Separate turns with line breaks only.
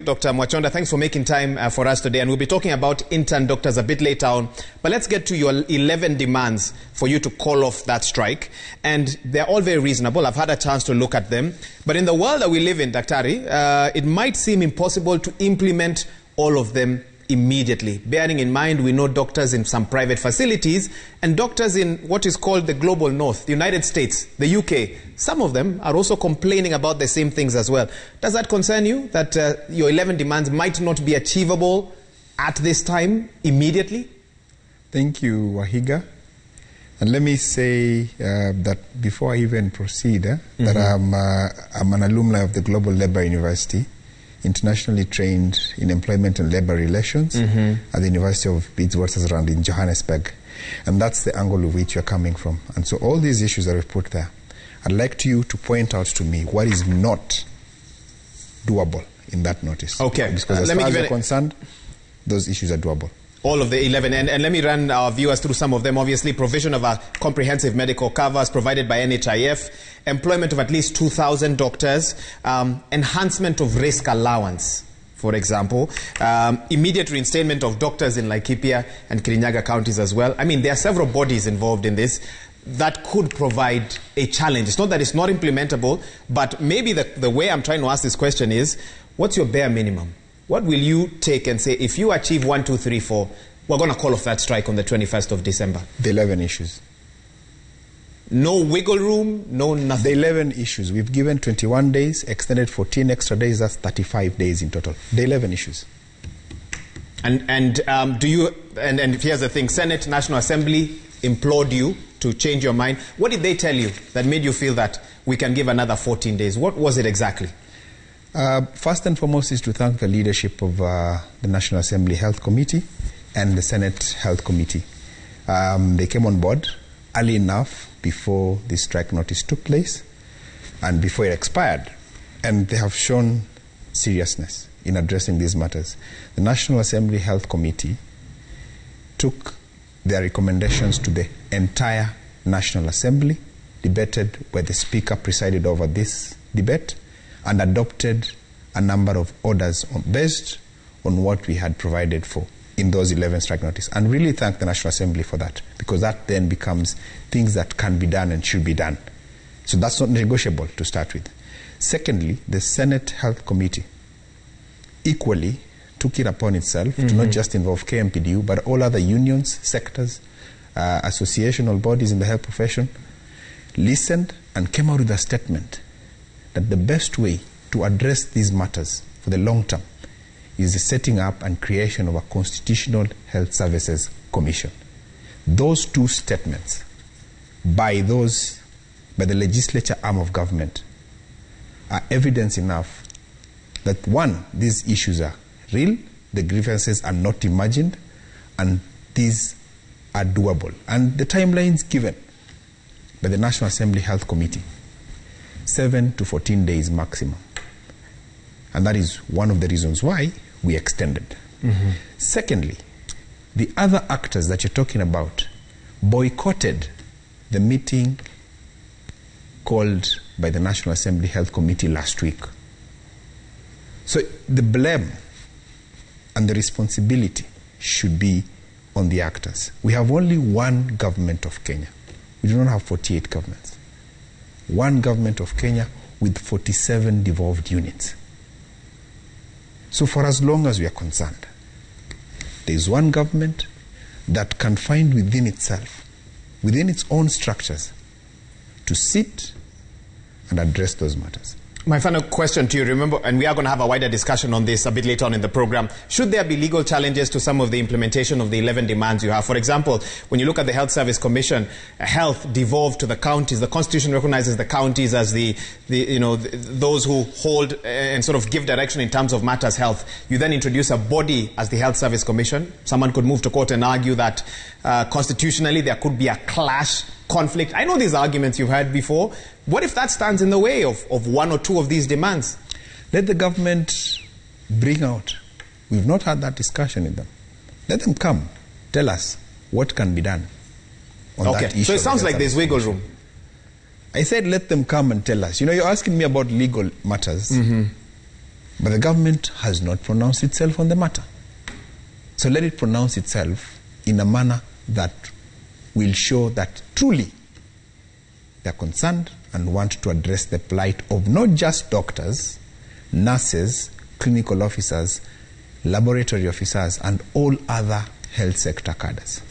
Dr. Mwachonda. Thanks for making time for us today. And we'll be talking about intern doctors a bit later on. But let's get to your 11 demands for you to call off that strike. And they're all very reasonable. I've had a chance to look at them. But in the world that we live in, Daktari, it might seem impossible to implement all of them immediately. Bearing in mind, we know doctors in some private facilities and doctors in what is called the global north, the United States, the UK. Some of them are also complaining about the same things as well. Does that concern you, that your 11 demands might not be achievable at this time immediately?
Thank you, Wahiga. And let me say that before I even proceed, that I'm an alumni of the Global Labour University, internationally trained in employment and labour relations at the University of Witwatersrand in Johannesburg. And that's the angle of which you're coming from. And so all these issues that we've put there, I'd like you to point out to me what is not doable in that notice.
Okay.
Because as far as you're concerned, those issues are doable.
All of the 11. And let me run our viewers through some of them. Obviously, provision of a comprehensive medical covers provided by NHIF, employment of at least 2,000 doctors, enhancement of risk allowance, for example, immediate reinstatement of doctors in Laikipia and Kirinyaga counties as well. I mean, there are several bodies involved in this that could provide a challenge. It's not that it's not implementable, but maybe the way I'm trying to ask this question is, what's your bare minimum? What will you take and say, if you achieve 1, 2, 3, 4, we're going to call off that strike on the 21st of December?
The 11 issues.
No wiggle room, no nothing.
The 11 issues. We've given 21 days, extended 14 extra days, that's 35 days in total. The 11 issues.
And do you, and here's the thing, Senate, National Assembly implored you to change your mind. What did they tell you that made you feel that we can give another 14 days? What was it exactly?
First and foremost is to thank the leadership of the National Assembly Health Committee and the Senate Health Committee. They came on board early enough before the strike notice took place and before it expired. And they have shown seriousness in addressing these matters. The National Assembly Health Committee took their recommendations to the entire National Assembly, debated where the Speaker presided over this debate, and adopted a number of orders based on what we had provided for in those 11 strike notices. And really thank the National Assembly for that, because that then becomes things that can be done and should be done. So that's not negotiable to start with. Secondly, the Senate Health Committee equally took it upon itself to not just involve KMPDU, but all other unions, sectors, associational bodies in the health profession, listened and came out with a statement that the best way to address these matters for the long term is the setting up and creation of a Constitutional Health Services Commission. Those two statements by the legislature arm of government are evidence enough that, one, these issues are real, the grievances are not imagined, and these are doable. And the timelines given by the National Assembly Health Committee, 7 to 14 days maximum. And that is one of the reasons why we extended. Secondly, the other actors that you're talking about boycotted the meeting called by the National Assembly Health Committee last week. So the blame and the responsibility should be on the actors. We have only one government of Kenya. We do not have 48 governments. One government of Kenya with 47 devolved units. So for as long as we are concerned, there is one government that can find within itself, within its own structures, to sit and address those matters.
My final question to you, remember, and we are going to have a wider discussion on this a bit later on in the program, should there be legal challenges to some of the implementation of the 11 demands you have? For example, when you look at the Health Service Commission, health devolved to the counties. The Constitution recognizes the counties as those who hold and sort of give direction in terms of matters health. You then introduce a body as the Health Service Commission. Someone could move to court and argue that constitutionally there could be a clash, conflict. I know these arguments you've heard before. What if that stands in the way of one or two of these demands?
Let the government bring out. We've not had that discussion with them. Let them come, tell us what can be done on that issue.
So it sounds like there's wiggle room.
I said let them come and tell us. You know, you're asking me about legal matters. But the government has not pronounced itself on the matter. So let it pronounce itself in a manner that will show that truly they are concerned and want to address the plight of not just doctors, nurses, clinical officers, laboratory officers, and all other health sector cadres.